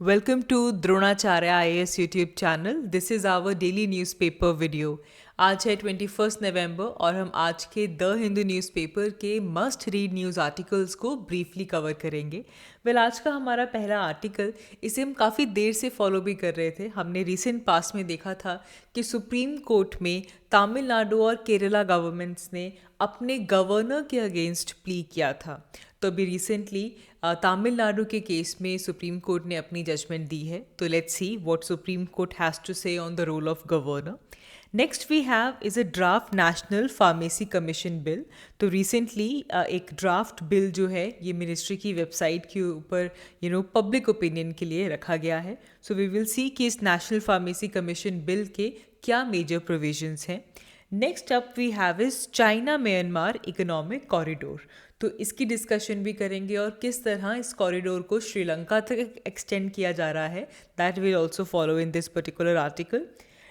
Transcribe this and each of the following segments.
Welcome to Dronacharya IAS YouTube channel. This is our daily newspaper video. आज है 21 नवंबर और हम आज के द हिंदू न्यूज़पेपर के मस्ट रीड न्यूज़ आर्टिकल्स को ब्रीफली कवर करेंगे। आज का हमारा पहला आर्टिकल, इसे हम काफ़ी देर से फॉलो भी कर रहे थे। हमने रिसेंट पास में देखा था कि सुप्रीम कोर्ट में तमिलनाडु और केरला गवर्नमेंट्स ने अपने गवर्नर के अगेंस्ट प्ली किया था। तो अभी रिसेंटली तमिलनाडु के केस में सुप्रीम कोर्ट ने अपनी जजमेंट दी है। तो let's see what Supreme Court has to say on the role of governor. Next we have is a draft national pharmacy commission bill. तो रिसेंटली एक ड्राफ्ट बिल जो है ये मिनिस्ट्री की वेबसाइट के ऊपर पब्लिक ओपिनियन के लिए रखा गया है। सो वी विल सी कि इस नेशनल फार्मेसी कमीशन बिल के क्या मेजर प्रोविजंस हैं। Next up we have is China Myanmar economic corridor. तो इसकी डिस्कशन भी करेंगे और किस तरह इस कॉरिडोर को श्रीलंका तक एक्सटेंड किया जा रहा है, that will also follow in this particular article.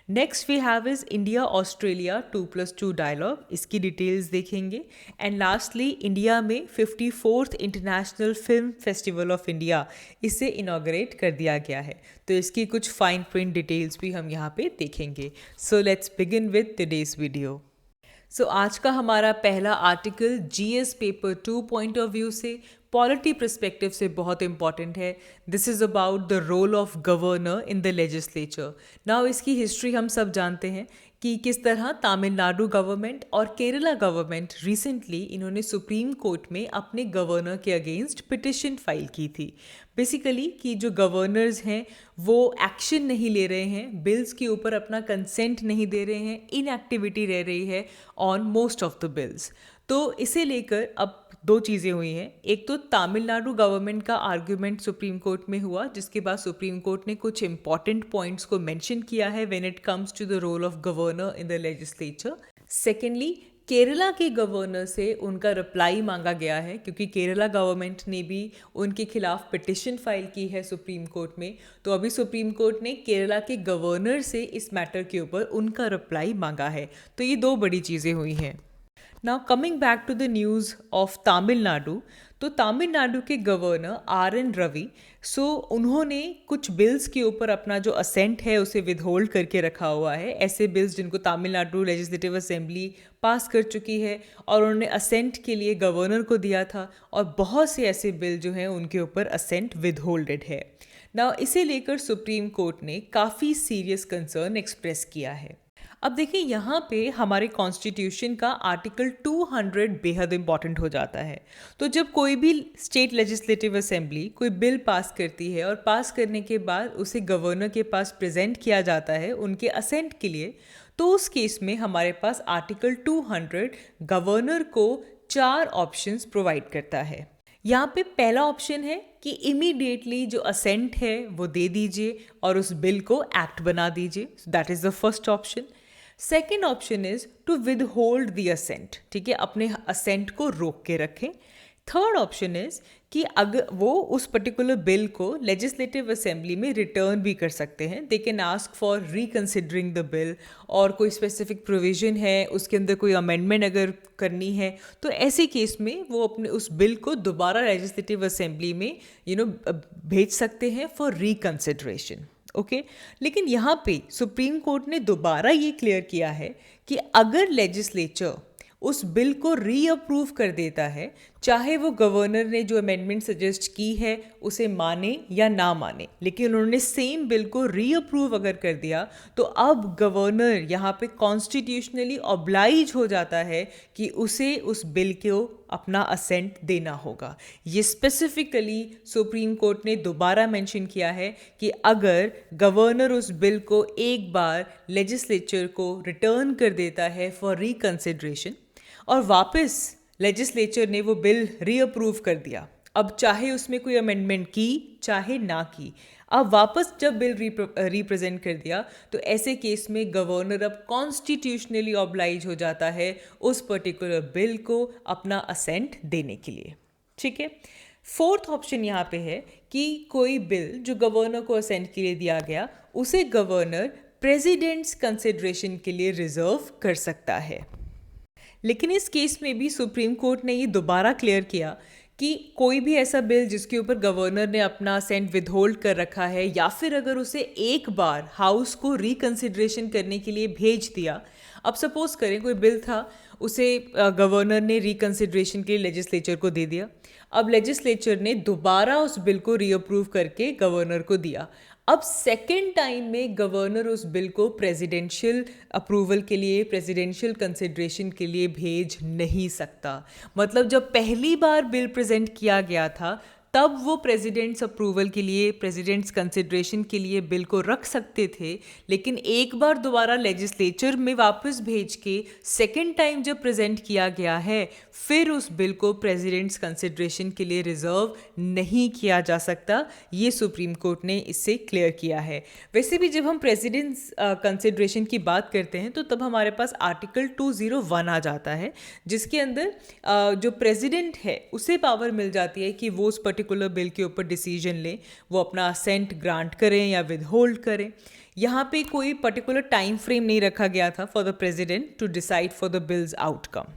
Next we have is India Australia 2+2 dialogue, इसकी डिटेल्स देखेंगे। एंड लास्टली इंडिया में 54th international film festival of India, इसे इनॉग्रेट कर दिया गया है। तो इसकी कुछ फाइन प्रिंट डिटेल्स भी हम यहाँ पे देखेंगे। So let's begin with today's video. So आज का हमारा पहला article GS paper 2 point of view से, पॉलिटी पर्सपेक्टिव से बहुत इंपॉर्टेंट है। This is about the role of governor in the legislature. Now इसकी हिस्ट्री हम सब जानते हैं कि किस तरह तमिलनाडु गवर्नमेंट और केरला गवर्नमेंट रिसेंटली इन्होंने सुप्रीम कोर्ट में अपने गवर्नर के अगेंस्ट पिटिशन फाइल की थी। बेसिकली कि जो गवर्नर्स हैं वो एक्शन नहीं ले रहे हैं, बिल्स के ऊपर अपना कंसेंट नहीं दे रहे हैं, इनएक्टिविटी रह रही है on most of the bills. तो इसे लेकर अब दो चीज़ें हुई हैं। एक तो तमिलनाडु गवर्नमेंट का आर्ग्यूमेंट सुप्रीम कोर्ट में हुआ, जिसके बाद सुप्रीम कोर्ट ने कुछ इंपॉर्टेंट पॉइंट्स को मेंशन किया है when it comes to the role of governor in the legislature. Secondly Kerala के गवर्नर से उनका रिप्लाई मांगा गया है, क्योंकि केरला गवर्नमेंट ने भी उनके खिलाफ पिटिशन फाइल की है सुप्रीम कोर्ट में। तो अभी सुप्रीम कोर्ट ने केरला के गवर्नर से इस मैटर के ऊपर उनका रिप्लाई मांगा है। तो ये दो बड़ी चीज़ें हुई हैं। Now coming back to the news of Tamil Nadu, तो तमिलनाडु के गवर्नर RN रवि, उन्होंने कुछ बिल्स के ऊपर अपना जो असेंट है उसे विदहोल्ड करके रखा हुआ है। ऐसे बिल्स जिनको तमिलनाडु लेजिस्लेटिव असेंबली पास कर चुकी है और उन्होंने असेंट के लिए गवर्नर को दिया था, और बहुत से ऐसे बिल जो हैं उनके ऊपर असेंट विदहोल्डेड है। नाउ इसे लेकर सुप्रीम कोर्ट ने काफ़ी सीरियस कंसर्न एक्सप्रेस किया है। अब देखिए यहाँ पे हमारे कॉन्स्टिट्यूशन का आर्टिकल 200 बेहद इंपॉर्टेंट हो जाता है। तो जब कोई भी स्टेट लेजिस्लेटिव असेंबली कोई बिल पास करती है और पास करने के बाद उसे गवर्नर के पास प्रेजेंट किया जाता है उनके असेंट के लिए, तो उस केस में हमारे पास आर्टिकल 200 गवर्नर को 4 ऑप्शंस प्रोवाइड करता है। यहाँ पे पहला ऑप्शन है कि इमीडिएटली जो असेंट है वो दे दीजिए और उस बिल को एक्ट बना दीजिए। That is the first option. Second option is to withhold the assent, ठीक है, अपने असेंट को रोक के रखें। थर्ड ऑप्शन इज कि अगर वो उस पर्टिकुलर बिल को लेजिस्लेटिव असेंबली में रिटर्न भी कर सकते हैं। They can ask for reconsidering the bill, और कोई स्पेसिफिक प्रोविजन है उसके अंदर कोई अमेंडमेंट अगर करनी है तो ऐसे केस में वो अपने उस बिल को दोबारा लेजिस्लेटिव असेंबली में भेज सकते हैं फॉर रिकन्सिडरेशन। ओके, लेकिन यहाँ पे सुप्रीम कोर्ट ने दोबारा ये क्लियर किया है कि अगर लेजिस्लेचर उस बिल को रीअप्रूव कर देता है, चाहे वो गवर्नर ने जो अमेंडमेंट सजेस्ट की है उसे माने या ना माने, लेकिन उन्होंने सेम बिल को रीअप्रूव अगर कर दिया, तो अब गवर्नर यहाँ पे कॉन्स्टिट्यूशनली ऑब्लाइज हो जाता है कि उसे उस बिल को अपना असेंट देना होगा। ये स्पेसिफिकली सुप्रीम कोर्ट ने दोबारा मेंशन किया है कि अगर गवर्नर उस बिल को एक बार लेजिस्लेचर को रिटर्न कर देता है फॉर रिकन्सिडरेशन और वापस लेजिस्लेचर ने वो बिल रीअप्रूव कर दिया, अब चाहे उसमें कोई अमेंडमेंट की चाहे ना की, अब वापस जब बिल रिप्रेजेंट कर दिया, तो ऐसे केस में गवर्नर अब कॉन्स्टिट्यूशनली ऑब्लाइज हो जाता है उस पर्टिकुलर बिल को अपना असेंट देने के लिए। ठीक है, फोर्थ ऑप्शन यहाँ पे है कि कोई बिल जो गवर्नर को असेंट के लिए दिया गया उसे गवर्नर प्रेसिडेंट्स कंसिडरेशन के लिए रिजर्व कर सकता है। लेकिन इस केस में भी सुप्रीम कोर्ट ने ये दोबारा क्लियर किया कि कोई भी ऐसा बिल जिसके ऊपर गवर्नर ने अपना असेंट विदहोल्ड कर रखा है या फिर अगर उसे एक बार हाउस को रिकंसिडरेशन करने के लिए भेज दिया, अब सपोज करें कोई बिल था, उसे गवर्नर ने रिकंसिडरेशन के लिए लेजिस्लेचर को दे दिया, अब लेजिस्लेचर ने दोबारा उस बिल को रीअप्रूव करके गवर्नर को दिया। अब सेकेंड टाइम में गवर्नर उस बिल को प्रेसिडेंशियल अप्रूवल के लिए, प्रेसिडेंशियल कंसिडरेशन के लिए भेज नहीं सकता। मतलब जब पहली बार बिल प्रेजेंट किया गया था तब वो प्रेसिडेंट्स अप्रूवल के लिए, प्रेसिडेंट्स कंसिडरेशन के लिए बिल को रख सकते थे, लेकिन एक बार दोबारा लेजिस्लेचर में वापस भेज के सेकेंड टाइम जब प्रेजेंट किया गया है, फिर उस बिल को प्रेसिडेंट्स कंसिडरेशन के लिए रिजर्व नहीं किया जा सकता। ये सुप्रीम कोर्ट ने इससे क्लियर किया है। वैसे भी जब हम प्रेसिडेंट्स कंसिडरेशन की बात करते हैं तो तब हमारे पास आर्टिकल 201 आ जाता है, जिसके अंदर जो प्रेसिडेंट है उसे पावर मिल जाती है कि वो उस पर्टिकुलर बिल के ऊपर डिसीजन लें, वो अपना असेंट ग्रांट करें या विदहोल्ड करें। यहाँ पे कोई पर्टिकुलर टाइम फ्रेम नहीं रखा गया था for the president to decide for the bill's outcome.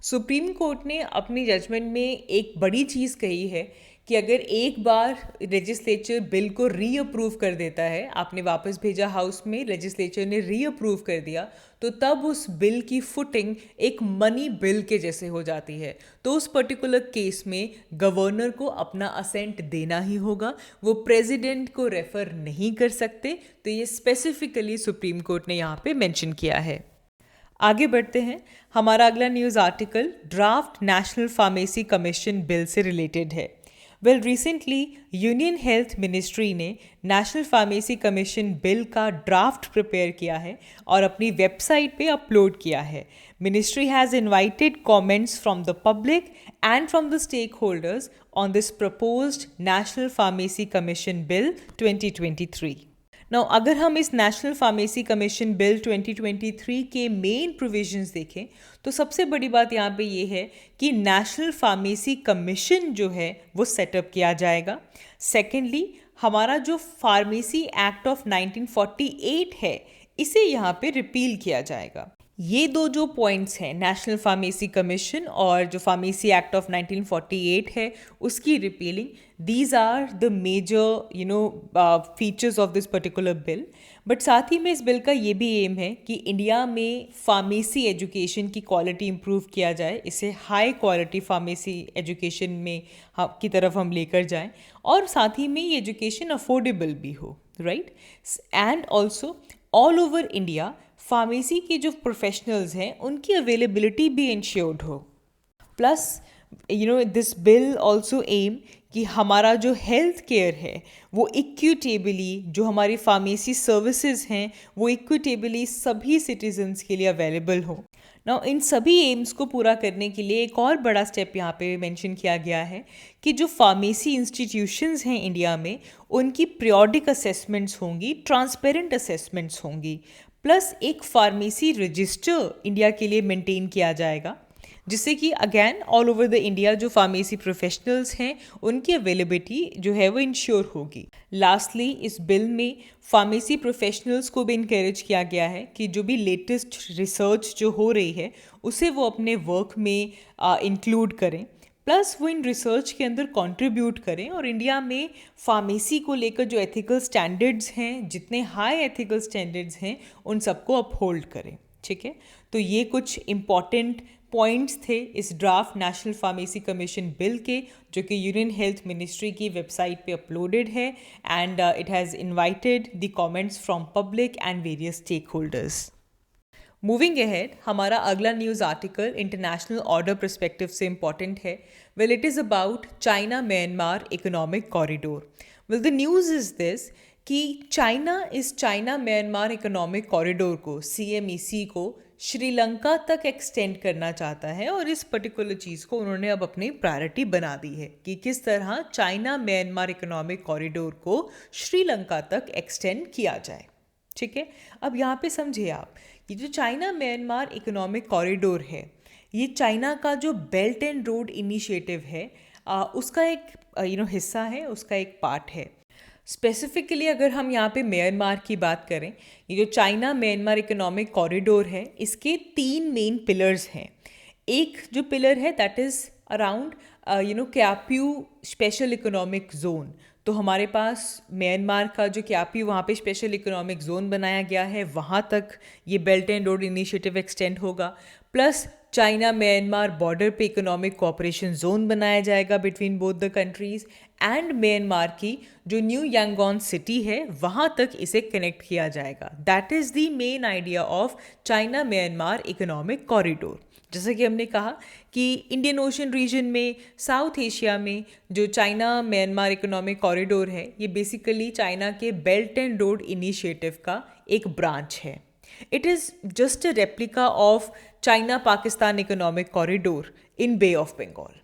Supreme court ने अपनी जजमेंट में एक बड़ी चीज़ कही है कि अगर एक बार लेजिस्लेचर बिल को रीअप्रूव कर देता है, आपने वापस भेजा हाउस में, लेजिस्लेचर ने रीअप्रूव कर दिया, तो तब उस बिल की फुटिंग एक मनी बिल के जैसे हो जाती है। तो उस पर्टिकुलर केस में गवर्नर को अपना असेंट देना ही होगा, वो प्रेसिडेंट को रेफर नहीं कर सकते। तो ये स्पेसिफिकली सुप्रीम कोर्ट ने यहाँ पे मेंशन किया है। आगे बढ़ते हैं। हमारा अगला news article draft national pharmacy commission bill से रिलेटेड है। Well, recently union health ministry ने नेशनल फार्मेसी कमीशन बिल का ड्राफ्ट प्रिपेयर किया है और अपनी वेबसाइट पे अपलोड किया है। Ministry has invited comments from the public and from the stakeholders on this proposed national pharmacy commission bill 2023। Now अगर हम इस नेशनल फार्मेसी कमीशन बिल 2023 के मेन प्रोविजंस देखें तो सबसे बड़ी बात यहाँ पे ये है कि नेशनल फार्मेसी कमीशन जो है वो सेटअप किया जाएगा। सेकेंडली, हमारा जो फार्मेसी एक्ट ऑफ 1948 है इसे यहाँ पे रिपील किया जाएगा। ये दो जो पॉइंट्स हैं, नेशनल फार्मेसी कमीशन और जो फार्मेसी एक्ट ऑफ 1948 है उसकी repealing, these are the major features of this particular bill. But साथ ही में इस बिल का ये भी एम है कि इंडिया में फार्मेसी एजुकेशन की क्वालिटी इम्प्रूव किया जाए, इसे हाई क्वालिटी फार्मेसी एजुकेशन में की तरफ हम लेकर जाएं, और साथ ही में ये एजुकेशन अफोर्डेबल भी हो, right. And also all over India pharmacy के जो प्रोफेशनल्स हैं उनकी अवेलेबिलिटी भी इंश्योर्ड हो। Plus this bill also aim कि हमारा जो हेल्थ केयर है वो इक्विटेबली, जो हमारी फार्मेसी सर्विसेज हैं वो इक्विटेबली सभी सिटीजन्स के लिए अवेलेबल हो। नाउ इन सभी एम्स को पूरा करने के लिए एक और बड़ा स्टेप यहाँ पे मेंशन किया गया है कि जो फार्मेसी इंस्टीट्यूशंस हैं इंडिया में उनकी पीरियोडिक असेसमेंट्स होंगी, ट्रांसपेरेंट असेसमेंट्स होंगी, प्लस एक फार्मेसी रजिस्टर इंडिया के लिए मेंटेन किया जाएगा, जिससे कि again all over the India जो फार्मेसी प्रोफेशनल्स हैं उनकी अवेलेबिलिटी जो है वो इंश्योर होगी। लास्टली, इस बिल में फार्मेसी प्रोफेशनल्स को भी इनकरेज किया गया है कि जो भी लेटेस्ट रिसर्च जो हो रही है उसे वो अपने वर्क में इंक्लूड करें, प्लस वो इन रिसर्च के अंदर कंट्रीब्यूट करें और इंडिया में फार्मेसी को लेकर जो एथिकल स्टैंडर्ड्स हैं, जितने हाई एथिकल स्टैंडर्ड्स हैं उन सबको अपहोल्ड करें। ठीक है, तो ये कुछ इम्पॉर्टेंट पॉइंट्स थे इस draft national pharmacy commission bill के, जो कि यूनियन हेल्थ मिनिस्ट्री की वेबसाइट पे अपलोडेड है and it has invited the comments from public and various stakeholders. Moving ahead, हमारा अगला news article international order perspective से इम्पॉर्टेंट है। Well, it is about China Myanmar economic corridor. Well, the news is this कि China Myanmar economic corridor को, CMEC को श्रीलंका तक extend करना चाहता है और इस पर्टिकुलर चीज़ को उन्होंने अब अपनी प्रायोरिटी बना दी है कि किस तरह चाइना म्यांमार इकोनॉमिक कॉरिडोर को श्रीलंका तक एक्सटेंड किया जाए। ठीक है, अब यहाँ पे समझिए आप, ये जो चाइना म्यांमार इकोनॉमिक कॉरिडोर है ये चाइना का जो बेल्ट एंड रोड इनिशिएटिव है उसका एक हिस्सा है, उसका एक पार्ट है। स्पेसिफिकली अगर हम यहाँ पे म्यांमार की बात करें, ये जो चाइना म्यांमार इकोनॉमिक कॉरिडोर है इसके 3 मेन पिलर्स हैं। एक जो पिलर है that is around Kyaukphyu special economic zone. तो हमारे पास म्यांमार का जो क्याप्यू वहाँ पे स्पेशल इकोनॉमिक जोन बनाया गया है, वहाँ तक ये belt and road initiative extend होगा। प्लस चाइना म्यांमार बॉर्डर पे इकोनॉमिक कोऑपरेशन जोन बनाया जाएगा between both the countries, and Myanmar की जो न्यू यांगोन सिटी है वहाँ तक इसे कनेक्ट किया जाएगा। That is the main idea of China Myanmar economic corridor. जैसे कि हमने कहा कि इंडियन ओशन रीजन में, साउथ एशिया में जो चाइना म्यांमार इकोनॉमिक कॉरिडोर है, ये बेसिकली चाइना के बेल्ट एंड रोड इनिशिएटिव का एक ब्रांच है। It is just a replica of China Pakistan economic corridor in bay of Bengal.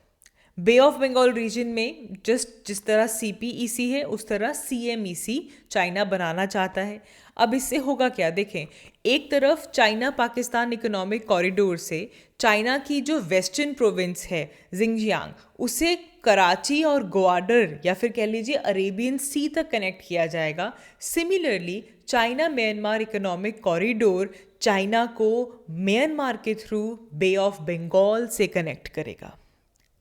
Bay of Bengal region में जस्ट जिस तरह CPEC है उस तरह CMEC चाइना बनाना चाहता है। अब इससे होगा क्या, देखें, एक तरफ चाइना पाकिस्तान इकोनॉमिक कॉरिडोर से चाइना की जो वेस्टर्न प्रोविंस है जिंगजियांग, उसे कराची और ग्वाडर या फिर कह लीजिए अरेबियन सी तक कनेक्ट किया जाएगा। Similarly China Myanmar economic corridor China को म्यांमार के थ्रू बे ऑफ बंगाल से कनेक्ट करेगा।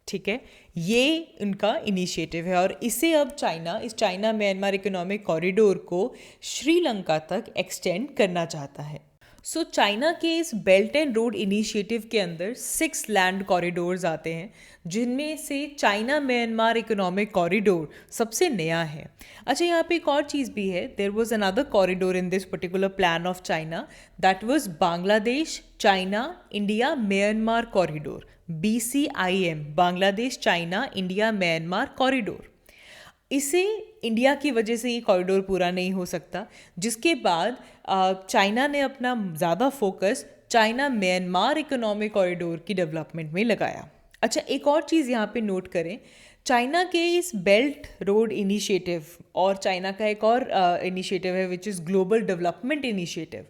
ठीक है, ये उनका इनिशिएटिव है और इसे अब चाइना इस चाइना म्यांमार इकोनॉमिक कॉरिडोर को श्रीलंका तक एक्सटेंड करना चाहता है। सो चाइना के इस बेल्ट एंड रोड इनिशिएटिव के अंदर 6 लैंड कॉरिडोर्स आते हैं, जिनमें से चाइना म्यांमार इकोनॉमिक कॉरिडोर सबसे नया है। अच्छा, यहाँ पे एक और चीज़ भी है, there was another corridor in this particular plan of China, that was Bangladesh China India Myanmar corridor, BCIM, Bangladesh China India Myanmar corridor. इसे इंडिया की वजह से ये कॉरिडोर पूरा नहीं हो सकता, जिसके बाद चाइना ने अपना ज़्यादा focus China Myanmar economic corridor की डेवलपमेंट में लगाया। अच्छा, एक और चीज़ यहाँ पे नोट करें, चाइना के इस बेल्ट रोड इनिशिएटिव और चाइना का एक और इनिशिएटिव है which is global development initiative.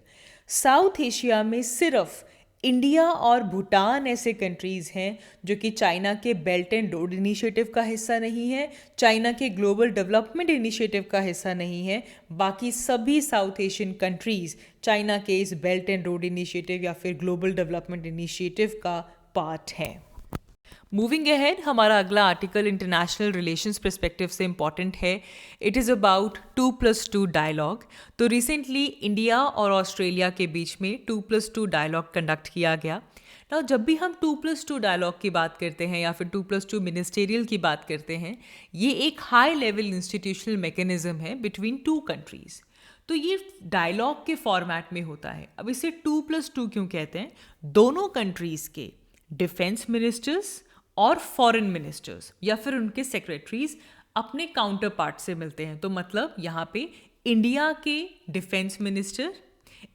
South Asia में सिर्फ इंडिया और भूटान ऐसे कंट्रीज़ हैं जो कि चाइना के बेल्ट एंड रोड इनिशिएटिव का हिस्सा नहीं है, चाइना के ग्लोबल डेवलपमेंट इनिशिएटिव का हिस्सा नहीं है। बाकी सभी साउथ एशियन कंट्रीज़ चाइना के इस बेल्ट एंड रोड इनिशिएटिव या फिर ग्लोबल डेवलपमेंट इनिशिएटिव का पार्ट हैं। मूविंग अहेड, हमारा अगला आर्टिकल इंटरनेशनल रिलेशंस पर्सपेक्टिव से इम्पॉर्टेंट है। It is about 2+2 dialogue. तो रिसेंटली इंडिया और ऑस्ट्रेलिया के बीच में 2+2 डायलॉग कंडक्ट किया गया। ना, जब भी हम 2+2 डायलॉग की बात करते हैं या फिर 2+2 मिनिस्टेरियल की बात करते हैं, ये एक हाई लेवल इंस्टीट्यूशनल मैकेनिज्म है बिटवीन 2 कंट्रीज़। तो ये डायलॉग के फॉर्मेट में होता है। अब इसे 2+2 क्यों कहते हैं? दोनों कंट्रीज़ के डिफेंस मिनिस्टर्स और फॉरेन मिनिस्टर्स या फिर उनके सेक्रेटरीज अपने काउंटर पार्ट से मिलते हैं। तो मतलब यहाँ पे इंडिया के डिफेंस मिनिस्टर,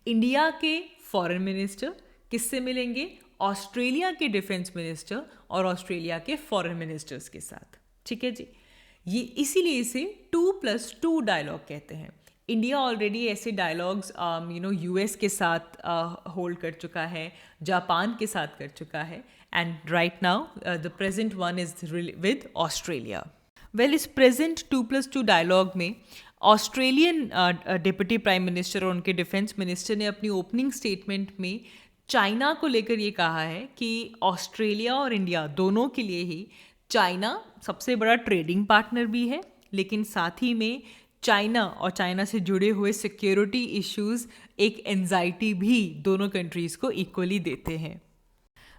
इंडिया के फॉरेन मिनिस्टर किससे मिलेंगे? ऑस्ट्रेलिया के डिफेंस मिनिस्टर और ऑस्ट्रेलिया के फॉरेन मिनिस्टर्स के साथ। ठीक है जी, ये इसीलिए इसे 2+2 डायलॉग कहते हैं। इंडिया ऑलरेडी ऐसे डायलॉग्स US के साथ होल्ड कर चुका है, जापान के साथ कर चुका है, and right now the present one is with Australia. Well, इस प्रेजेंट 2+2 डायलॉग में ऑस्ट्रेलियन डिप्टी प्राइम मिनिस्टर और उनके डिफेंस मिनिस्टर ने अपनी ओपनिंग स्टेटमेंट में चाइना को लेकर ये कहा है कि ऑस्ट्रेलिया और इंडिया दोनों के लिए ही चाइना सबसे बड़ा ट्रेडिंग पार्टनर भी है, लेकिन साथ ही में चाइना और चाइना से जुड़े हुए सिक्योरिटी इश्यूज एक एंजाइटी भी दोनों कंट्रीज़ को इक्वली देते हैं।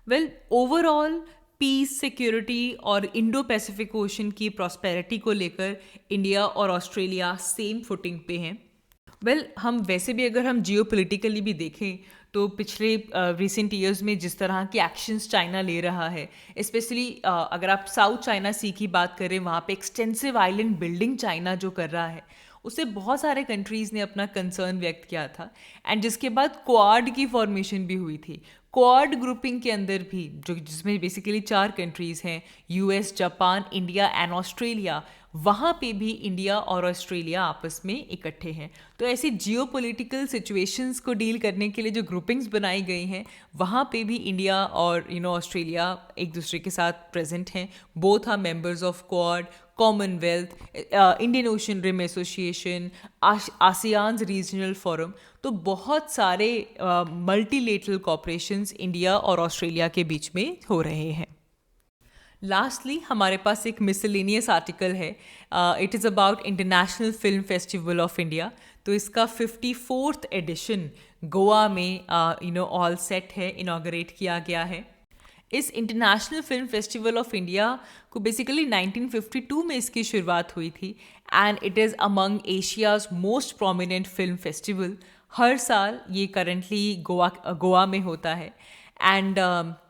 वेल, ओवरऑल पीस, सिक्योरिटी और इंडो पैसिफिक ओशन की प्रॉस्पेरिटी को लेकर इंडिया और ऑस्ट्रेलिया सेम फुटिंग पे हैं। वेल, हम वैसे भी अगर हम जियोपॉलिटिकली भी देखें तो पिछले रिसेंट ईयर्स में जिस तरह के एक्शंस चाइना ले रहा है, स्पेशली अगर आप साउथ चाइना सी की बात करें, वहाँ पे एक्सटेंसिव आइलैंड बिल्डिंग चाइना जो कर रहा है, उससे बहुत सारे कंट्रीज़ ने अपना कंसर्न व्यक्त किया था। एंड जिसके बाद क्वाड की फॉर्मेशन भी हुई थी। क्वाड ग्रुपिंग के अंदर भी जिसमें बेसिकली 4 कंट्रीज़ हैं, US, Japan, India and Australia, वहाँ पे भी इंडिया और ऑस्ट्रेलिया आपस में इकट्ठे हैं। तो ऐसी जियोपॉलिटिकल सिचुएशंस को डील करने के लिए जो ग्रुपिंग्स बनाई गई हैं, वहाँ पे भी इंडिया और ऑस्ट्रेलिया एक दूसरे के साथ प्रेजेंट हैं। Both are members of Quad, Commonwealth, Indian Ocean Rim Association, ASEAN regional forum. तो बहुत सारे मल्टीलेटरल कॉपरेशंस इंडिया और ऑस्ट्रेलिया के बीच में हो रहे हैं। लास्टली हमारे पास एक मिसलेनियस आर्टिकल है. It is about international film festival of India. तो इसका 54th एडिशन गोवा में ऑल सेट है, इनाग्रेट किया गया है. इस international film festival of India को बेसिकली 1952 में इसकी शुरुआत हुई थी and it is among Asia's most prominent film festival. हर साल ये करंटली गोवा में होता है. एंड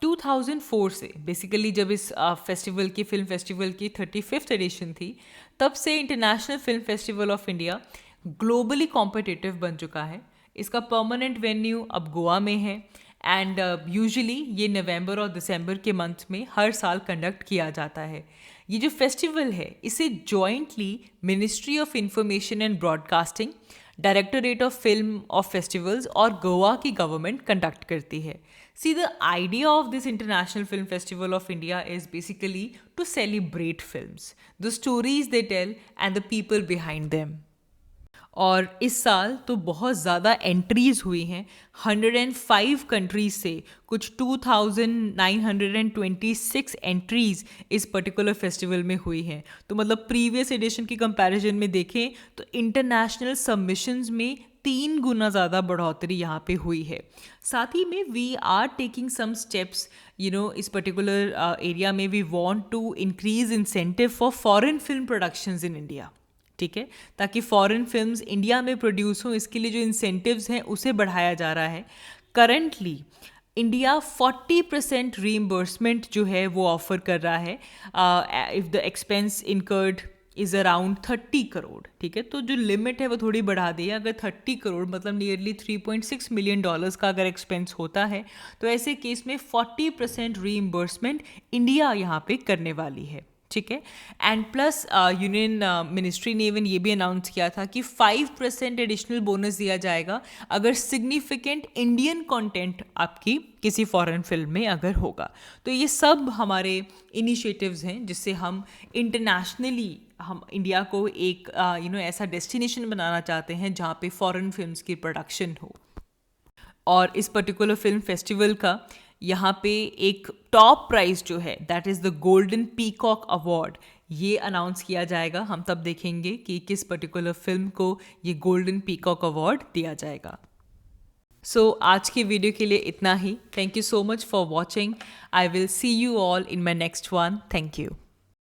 2004 से बेसिकली जब इस फिल्म फेस्टिवल की 35th एडिशन थी, तब से international film festival of India globally competitive बन चुका है. इसका परमानेंट वेन्यू अब गोवा में है एंड यूजुअली ये नवंबर और दिसंबर के मंथ में हर साल कंडक्ट किया जाता है. ये जो फेस्टिवल है इसे jointly ministry of information and broadcasting, directorate of film of festivals और गोवा की गवर्नमेंट कंडक्ट करती है. See, the idea of this International Film Festival of India is basically to celebrate films, the stories they tell and the people behind them. और इस साल तो बहुत ज़्यादा एंट्रीज़ हुई हैं. 105 कंट्रीज से कुछ 2926 एंट्रीज़ इस पर्टिकुलर फेस्टिवल में हुई हैं. तो मतलब प्रीवियस एडिशन की कंपैरिजन में देखें तो इंटरनेशनल सबमिशंस में 3 गुना ज़्यादा बढ़ोतरी यहाँ पे हुई है. साथ ही में we are taking some steps इस पर्टिकुलर एरिया में. We want to increase incentive for foreign film productions in India. ठीक है, ताकि फॉरेन फिल्म्स इंडिया में प्रोड्यूस हों, इसके लिए जो इंसेंटिव्स हैं उसे बढ़ाया जा रहा है. करंटली इंडिया 40% रीइम्बर्समेंट जो है वो ऑफर कर रहा है if the expense incurred is around 30 crore. ठीक है, तो जो लिमिट है वो थोड़ी बढ़ा दी है. अगर 30 करोड़ मतलब नियरली $3.6 मिलियन का अगर एक्सपेंस होता है तो ऐसे केस में 40% रीइम्बर्समेंट इंडिया यहाँ पे करने वाली है. ठीक है, एंड प्लस यूनियन मिनिस्ट्री ने इवन ये भी अनाउंस किया था कि 5% एडिशनल बोनस दिया जाएगा अगर सिग्निफिकेंट इंडियन कंटेंट आपकी किसी फॉरेन फिल्म में अगर होगा. तो ये सब हमारे इनिशिएटिव्स हैं जिससे हम इंटरनेशनली हम इंडिया को एक ऐसा डेस्टिनेशन बनाना चाहते हैं जहाँ पे फॉरेन फिल्म्स की प्रोडक्शन हो. और इस पर्टिकुलर फिल्म फेस्टिवल का यहाँ पे एक टॉप प्राइज़ जो है that is the golden peacock award, ये अनाउंस किया जाएगा. हम तब देखेंगे कि किस पर्टिकुलर फिल्म को ये गोल्डन पीकॉक अवार्ड दिया जाएगा. सो आज की वीडियो के लिए इतना ही. Thank you so much for watching. I will see you all in my next one. Thank you.